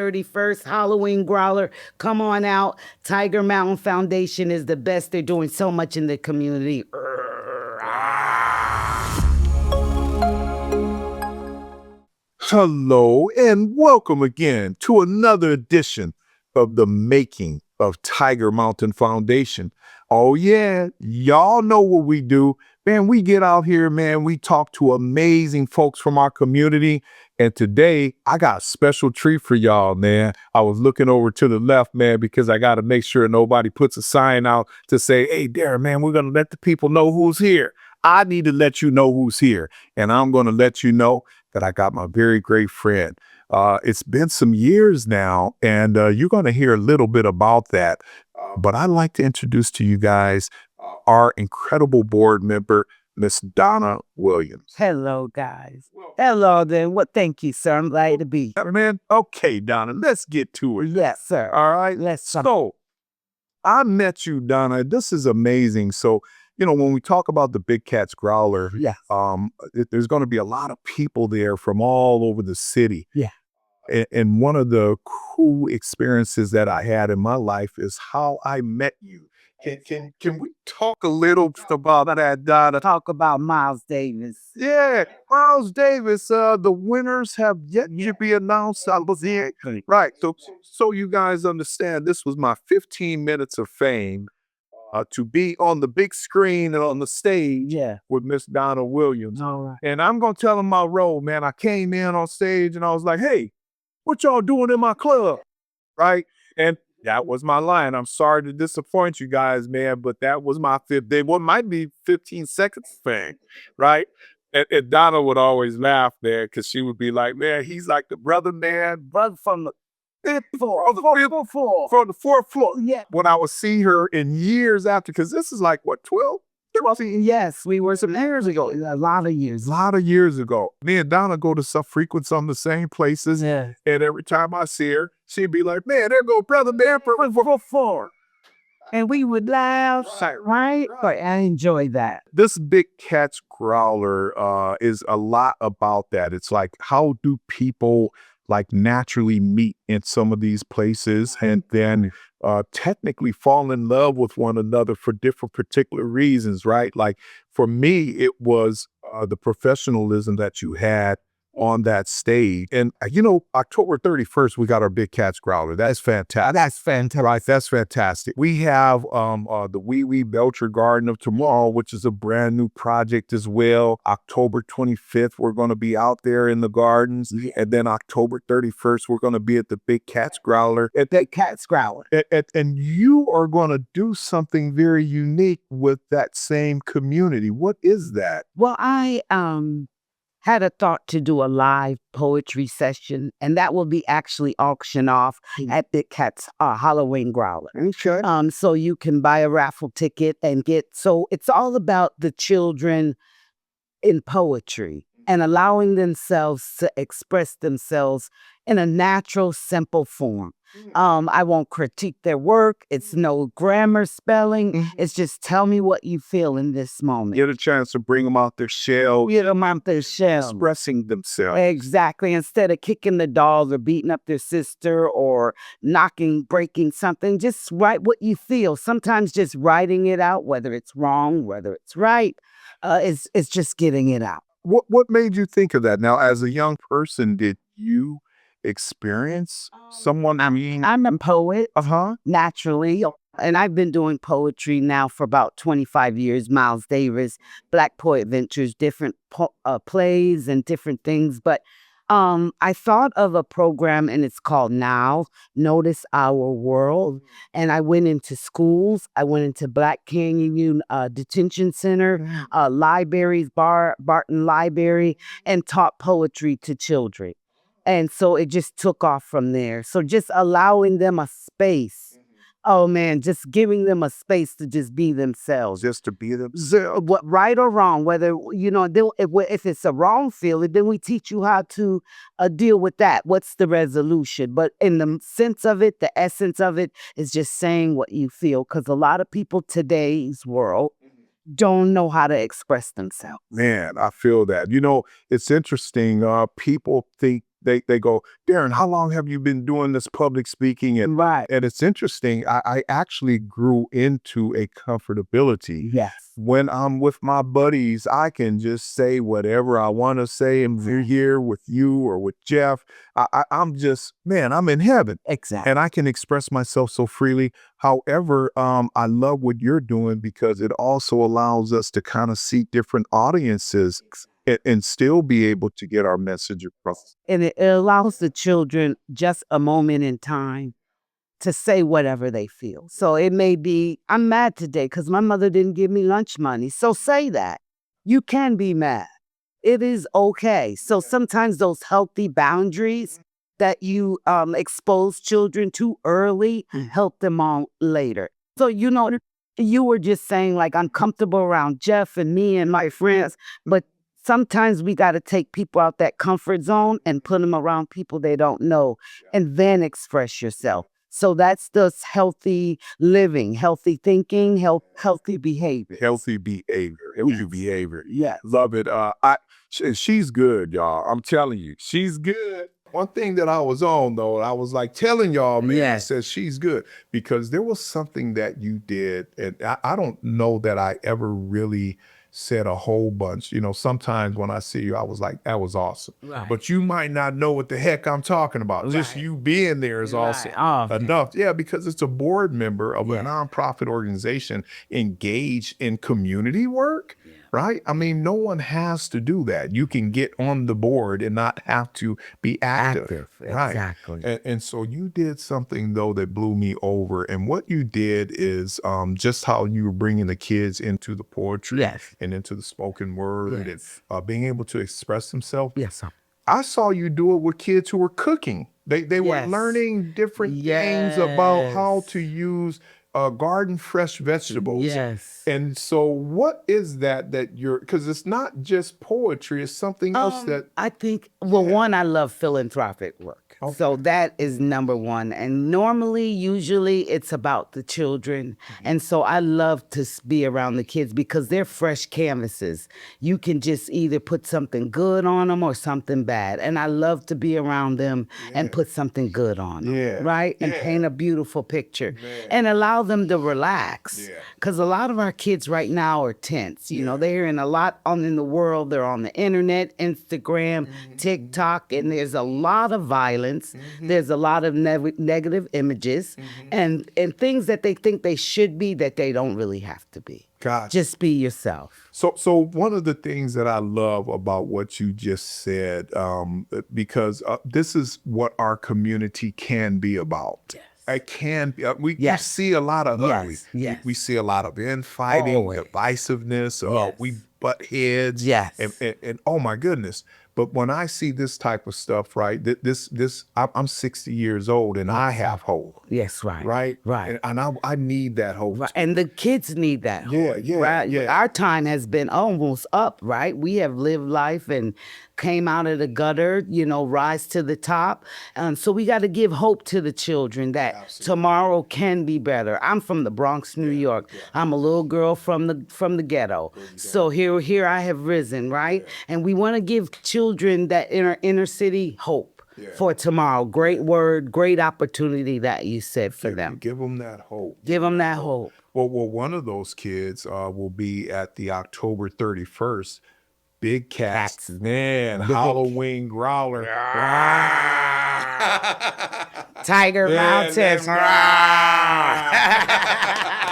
31st, Halloween Growler. Come on out. TigerMountain Foundation is the best. They're doing so much in the community. Hello and welcome again to another edition of the making of TigerMountain Foundation. Oh yeah, y'all know what we do. Man, we get out here, man, we talk to amazing folks from our community. And today I got a special treat for y'all, man. I was looking over to the left, man, because I got to make sure nobody puts a sign out to say, hey, Darren, man, we're going to let the people know who's here. I need to let you know who's here. And I'm going to let you know that I got my very great friend. It's been some years now, and you're going to hear a little bit about that. But I'd like to introduce to you guys our incredible board member, Miss Donna Williams. Hello, guys. Hello, then. Thank you, sir. I'm glad to be here. Man, okay, Donna, let's get to it. Yes, sir. All right. So I met you, Donna. This is amazing. So, you know, when we talk about the Big Catz Growler, Yes. there's going to be a lot of people there from all over the city. Yeah. And one of the cool experiences that I had in my life is how I met you. Can we talk a little about that, Donna? Talk about Miles Davis. Yeah, Miles Davis. The winners have yet to be announced. I was there. Right. So you guys understand, this was my 15 minutes of fame. To be on the big screen and on the stage with Miss Donna Williams. All right. And I'm going to tell them my role, man. I came in on stage and I was like, hey, what y'all doing in my club? Right? And that was my line. I'm sorry to disappoint you guys, man, but that was my might be 15 seconds thing, right? And Donna would always laugh there because she would be like, man, he's like the brother from the from the fourth floor. Yeah. When I would see her in years after, because this is like, what, 12? Yes, we were some years ago. A lot of years. A lot of years ago. Me and Donna go to frequent some of the same places. Yeah. And every time I see her, she'd be like, man, there go brother man for four. And we would laugh, right? But I enjoy that. This Big Catz Growler is a lot about that. It's like, how do people like naturally meet in some of these places and then technically fall in love with one another for different particular reasons, right? Like for me, it was the professionalism that you had on that stage. And, you know, October 31st, we got our Big Catz Growler. That's fantastic. That's fantastic. Right, that's fantastic. We have the Wee Belcher Garden of Tomorrow, which is a brand new project as well. October 25th, we're going to be out there in the gardens. And then October 31st, we're going to be at the Big Catz Growler. At the Catz Growler. And you are going to do something very unique with that same community. What is that? Well, I had a thought to do a live poetry session, and that will be actually auctioned off at Big Catz Halloween Growler. Okay. So you can buy a raffle ticket and so it's all about the children in poetry and allowing themselves to express themselves in a natural, simple form. I won't critique their work. It's no grammar, spelling. It's just tell me what you feel in this moment. Get a chance to bring them out their shell. Get them out their shell. Expressing themselves. Exactly. Instead of kicking the dolls or beating up their sister or breaking something, just write what you feel. Sometimes just writing it out, whether it's wrong, whether it's right, it's just getting it out. What made you think of that? Now, as a young person, did you experience someone? I mean, I'm a poet, naturally, and I've been doing poetry now for about 25 years. Miles Davis, Black Poet Ventures, different plays and different things. But I thought of a program, and it's called Now, Notice Our World. And I went into schools. I went into Black Canyon Detention Center, libraries, Barton Library, and taught poetry to children. And so it just took off from there. So just allowing them a space. Oh, man, just giving them a space to just be themselves. Just to be themselves. What, right or wrong, whether, you know, if it's a wrong feeling, then we teach you how to deal with that. What's the resolution? But in the sense of it, the essence of it is just saying what you feel. Because a lot of people today's world don't know how to express themselves. Man, I feel that. You know, it's interesting. People think they go, Darren, how long have you been doing this public speaking? And Right. and it's interesting. I actually grew into a comfortability. Yes. When I'm with my buddies, I can just say whatever I want to say. And we're here with you or with Jeff. I'm just, man, I'm in heaven. Exactly. And I can express myself so freely. However, I love what you're doing because it also allows us to kind of see different audiences and still be able to get our message across. And it allows the children just a moment in time to say whatever they feel. So it may be, I'm mad today because my mother didn't give me lunch money. So say that. You can be mad. It is okay. So sometimes those healthy boundaries that you expose children to early help them on later. So, you were just saying, like, I'm comfortable around Jeff and me and my friends, but sometimes we got to take people out that comfort zone and put them around people they don't know and then express yourself. So that's just healthy living, healthy thinking, healthy behavior. Healthy behavior. Healthy behavior. Yes. Love it. She's good, y'all. I'm telling you, she's good. One thing that I was on, though, I was like telling y'all, man, I said she's good because there was something that you did. And I don't know that I ever really said a whole bunch. Sometimes when I see you, I was like, that was awesome. Right. But you might not know what the heck I'm talking about. Just you being there is also enough. Yeah, because it's a board member of a nonprofit organization engaged in community work. Right? I mean, no one has to do that. You can get on the board and not have to be active. Right? Exactly. And so you did something, though, that blew me over. And what you did is just how you were bringing the kids into the poetry and into the spoken word and being able to express themselves. Yes, sir. I saw you do it with kids who were cooking. They were learning different things about how to use garden fresh vegetables. Yes. And so what is that because it's not just poetry, it's something else that. I think, one, I love philanthropic work. Okay. So that is number one. And usually it's about the children. And so I love to be around the kids because they're fresh canvases. You can just either put something good on them or something bad. And I love to be around them and put something good on them. Right? And paint a beautiful picture and allow them to relax. Because a lot of our kids right now are tense. They're hearing a lot in the world. They're on the internet, Instagram, TikTok, and there's a lot of violence. There's a lot of negative images and things that they think they should be that they don't really have to be. Gotcha. Just be yourself. So one of the things that I love about what you just said, because this is what our community can be about. Yes. It can be. We see a lot of ugly. We see a lot of infighting, divisiveness. We butt heads. Yes. And oh my goodness. But when I see this type of stuff, right, I'm 60 years old and I have hope. Yes, right. Right? Right. And I need that hope. Right. And the kids need that hope. Yeah. Our time has been almost up, right? We have lived life and came out of the gutter, rise to the top. So we got to give hope to the children that tomorrow can be better. I'm from the Bronx, New York. I'm a little girl from the ghetto. So here I have risen, right? And we want to give children that inner city hope for tomorrow. Great word, great opportunity that you said for them. Give them that hope. Give them that hope. Well, one of those kids will be at the October 31st Big Catz, man, Halloween Growler. TigerMountain.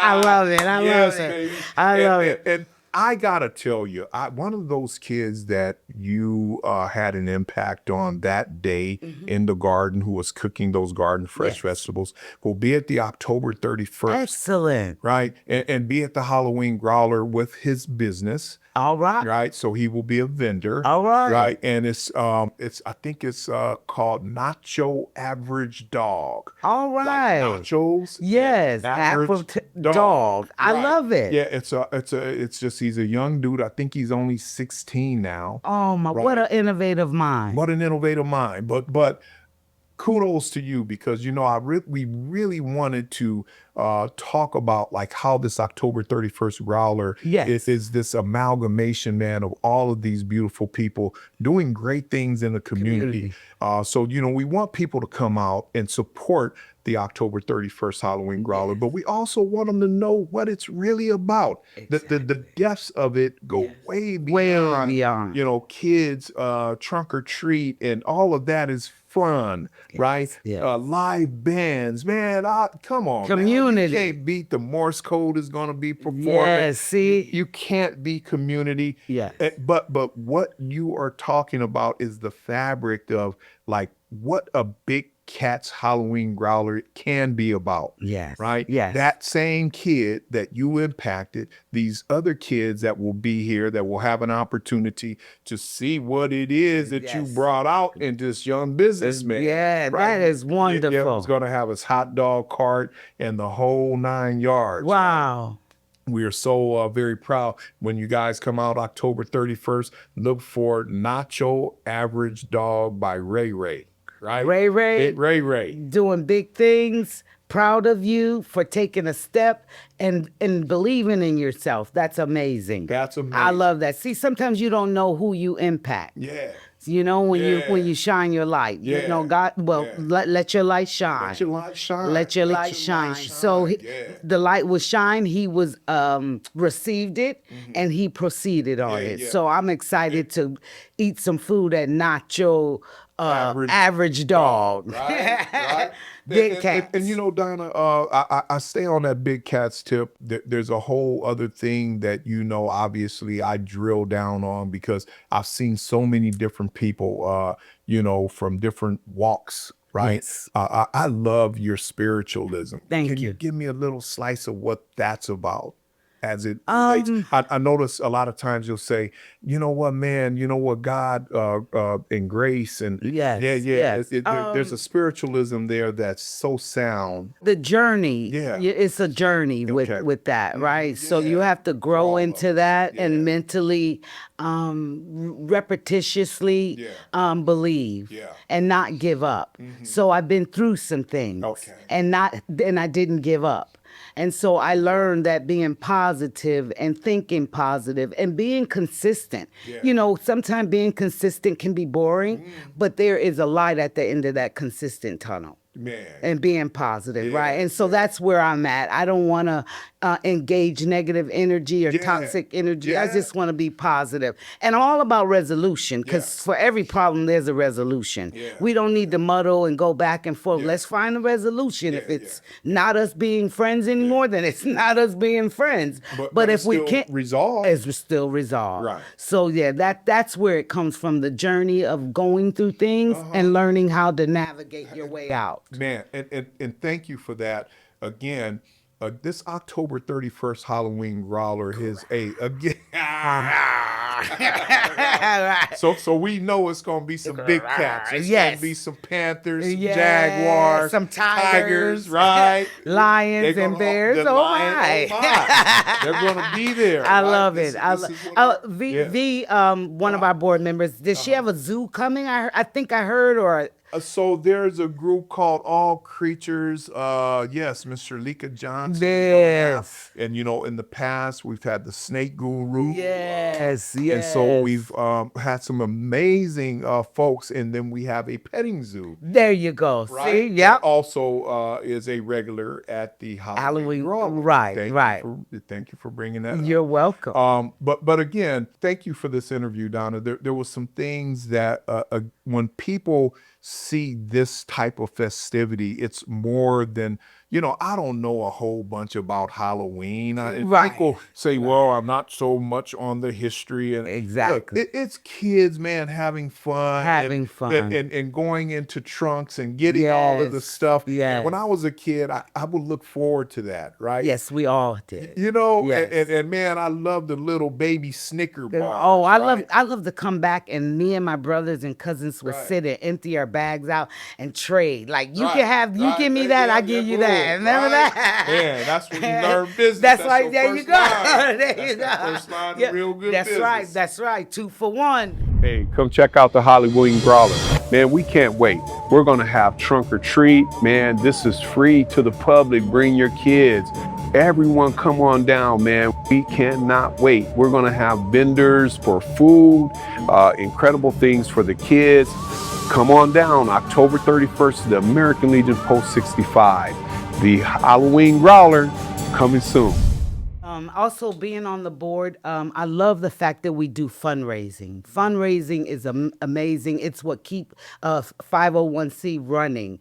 I love it. I love it. I love it. And I gotta tell you, one of those kids that you had an impact on that day in the garden, who was cooking those garden fresh vegetables, will be at the October 31st. Excellent. Right? And be at the Halloween Growler with his business. All right. Right. So he will be a vendor. All right. Right. And I think it's called Nacho Average Dog. All right. Like nachos. Yes. Average dog. I love it. Yeah. It's just, he's a young dude. I think he's only 16 now. Oh my, what an innovative mind. What an innovative mind. But kudos to you, because we really wanted to talk about like how this October 31st Growler Yes. is this amalgamation, man, of all of these beautiful people doing great things in the community. So we want people to come out and support the October 31st Halloween Growler, but we also want them to know what it's really about. The depths of it go way beyond, kids, trunk or treat, and all of that is fun, right? Live bands, man, come on, community. Man. You can't beat the Morse code is going to be performing. Yes, see? You can't beat community. Yeah. But what you are talking about is the fabric of like what a big Catz Halloween Growler can be about. Yes. Right? Yes. That same kid that you impacted, these other kids that will be here that will have an opportunity to see what it is that you brought out in this young businessman. Yeah, right? that is wonderful. Yeah, it's going to have his hot dog cart and the whole 9 yards. Wow. We are so very proud. When you guys come out October 31st, look for Nacho Average Dog by Ray Ray. Right? Ray Ray. Doing big things. Proud of you for taking a step and believing in yourself. That's amazing. That's amazing. I love that. See, sometimes you don't know who you impact. Yeah. When you shine your light. God, let your light shine. Let your light shine. Let your light shine. So the light was shine. He was received it and he proceeded on it. So I'm excited to eat some food at Nacho Average Dog. Right. Big Catz. And Donna, I stay on that Big Catz tip. There's a whole other thing that, obviously I drill down on, because I've seen so many different people, from different walks. Right. Yes. I love your spiritualism. Thank Can you give me a little slice of what that's about? As it relates? I notice a lot of times you'll say, you know what, man, God and grace and there's a spiritualism there that's so sound. The journey, it's a journey with that, right? So you have to grow into that and mentally, repetitiously believe and not give up. So I've been through some things and I didn't give up. And so I learned that being positive and thinking positive and being consistent. Sometimes being consistent can be boring, but there is a light at the end of that consistent tunnel. Man. And being positive, right? And so that's where I'm at. I don't want to engage negative energy or toxic energy. I just want to be positive. And all about resolution, because for every problem, there's a resolution. We don't need to muddle and go back and forth. Let's find a resolution. If it's not us being friends anymore, then it's not us being friends. But if we can't resolve, it's still resolved. Right. So that's where it comes from, the journey of going through things and learning how to navigate your way out. Man, and thank you for that. Again, this October 31st Halloween Growler is again. So we know it's gonna be some big cats. It's gonna be some panthers, some jaguars, some tigers, right? Lions and bears. Oh my! They're gonna be there. I love it. One of our board members, does she have a zoo coming? I think I heard, or. So there's a group called All Creatures. Yes, Mr. Lika Johnson. Yes. And in the past we've had the Snake Guru. Yes. And so we've had some amazing folks, and then we have a petting zoo. There you go. Right? See, yep. Also is a regular at the Halloween. Right. Thank you for bringing that up. You're welcome. But again, thank you for this interview, Donna. There was some things that when people see this type of festivity, it's more than, I don't know a whole bunch about Halloween. People say, well, I'm not so much on the history. And exactly. Look, it's kids, man, having fun. And going into trunks and getting all of the stuff. Yes. When I was a kid, I would look forward to that, right? Yes, we all did. And man, I love the little baby Snicker bars. Oh, I love to come back, and me and my brothers and cousins would sit and empty our bags out and trade. Like, you give me that, I give you that. Remember that? Yeah, that's when you learn business. That's right. There you go. There you go. First line of real good business. That's right. 2 for 1. Hey, come check out the Halloween Growler. Man, we can't wait. We're gonna have trunk or treat. Man, this is free to the public. Bring your kids. Everyone come on down, man. We cannot wait. We're gonna have vendors for food, incredible things for the kids. Come on down, October 31st, the American Legion Post 65. The Halloween Growler coming soon. Also being on the board, I love the fact that we do fundraising. Fundraising is amazing. It's what keep 501c running,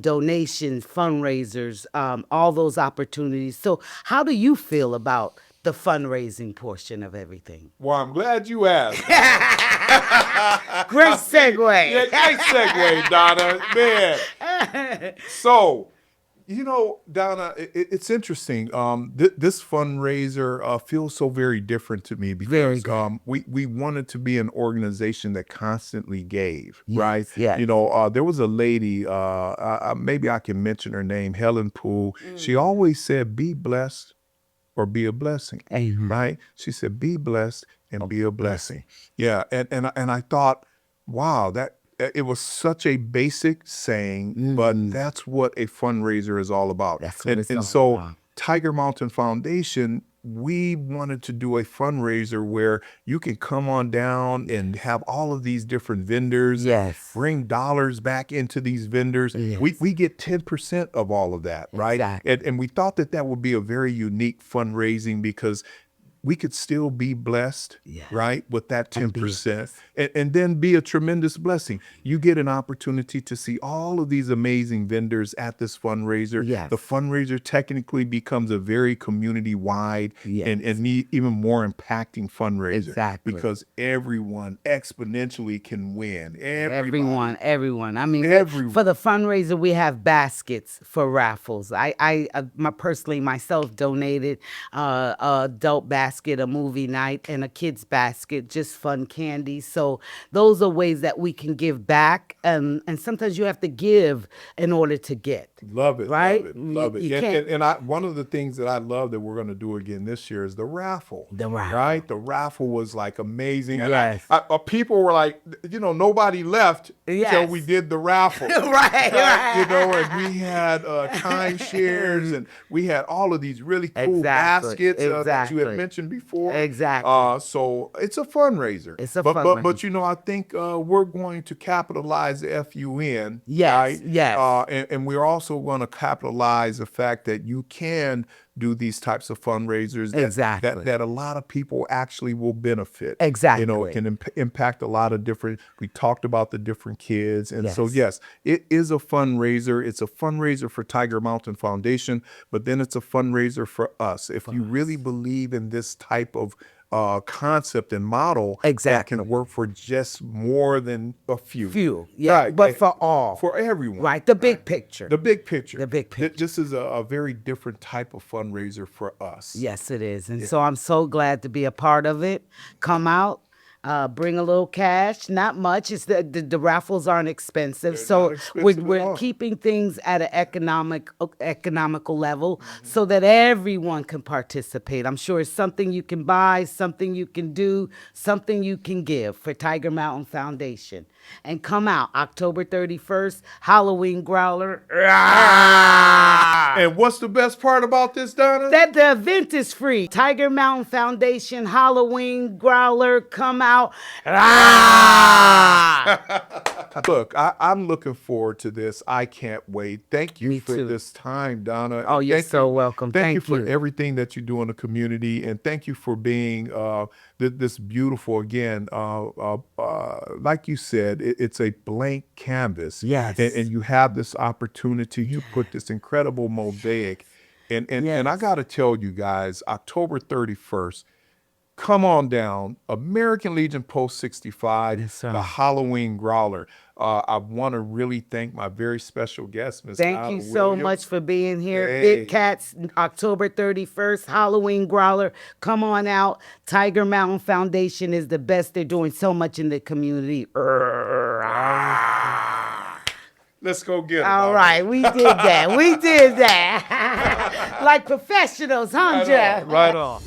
donations, fundraisers, all those opportunities. So how do you feel about the fundraising portion of everything? Well, I'm glad you asked. Great segue. Yeah, great segue, Donna. Man. So, you know, Donna, it's interesting. This fundraiser feels so very different to me Very because we wanted to be an organization that constantly gave, right? yes. You know, there was a lady, maybe I can mention her name, Helen Poole. She always said, be blessed or be a blessing, Amen. right? She said, be blessed and be a blessing. Yeah, and I thought, wow, that it was such a basic saying, but that's what a fundraiser is all about. That's what it's all so about. TigerMountain Foundation, we wanted to do a fundraiser where you can come on down and have all of these different vendors, Yes. bring dollars back into these vendors. Yes. We get 10% of all of that, right? Exactly. And we thought that that would be a very unique fundraising because we could still be blessed, right, with that 10%, and then be a tremendous blessing. You get an opportunity to see all of these amazing vendors at this fundraiser. Yes. The fundraiser technically becomes a very community-wide and even more impacting fundraiser. Exactly. Because everyone exponentially can win. Everyone. I mean, Everyone. for the fundraiser, we have baskets for raffles. I personally myself donated adult basket, a movie night, and a kids basket, just fun candy. So those are ways that we can give back, and sometimes you have to give in order to get. Love it, right? love it. You And one of the things that I love that we're going to do again this year is the raffle. The raffle. Right? The raffle was like amazing. And Yes. people were like, you know, nobody left until we did the raffle. right. You know, and we had timeshares and we had all of these really cool baskets that you had mentioned before. Exactly. So it's a fundraiser. It's a But fundraiser. you know, I think we're going to capitalize the FUN. Yes, right? yes. And we're also going to capitalize the fact that you can do these types of fundraisers that a lot of people actually will benefit. Exactly. You know, it can impact a lot of different, we talked about the different kids. And so, yes, it is a fundraiser. It's a fundraiser for TigerMountain Foundation, but then it's a fundraiser for us. If you really believe in this type of concept and model that can work for just more than a few. Right. But for all. For everyone. Right. The big picture. The big picture. The big picture. This is a very different type of fundraiser for us. Yes, it is. And so I'm so glad to be a part of it. Come out. Bring a little cash, not much. It's the raffles aren't expensive, so we're keeping things at an economical level so that everyone can participate. I'm sure it's something you can buy, something you can do, something you can give for TigerMountain Foundation. And come out October 31st, Halloween Growler. And what's the best part about this, Donna? That the event is free. TigerMountain Foundation, Halloween Growler, come out. Look, I'm looking forward to this. I can't wait. Thank you for this time, Donna. Oh, you're so welcome. Thank you for everything that you do in the community, and thank you for being this beautiful, again, like you said, it's a blank canvas. Yes. And you have this opportunity to put this incredible mosaic. And I got to tell you guys, October 31st, come on down, American Legion Post 65, the Halloween Growler. I want to really thank my very special guest, Ms. Thank you so much for being here. Big Catz, October 31st, Halloween Growler. Come on out. TigerMountain Foundation is the best. They're doing so much in the community. Let's go get it. All right, we did that. Like professionals, huh, Jeff? Right on.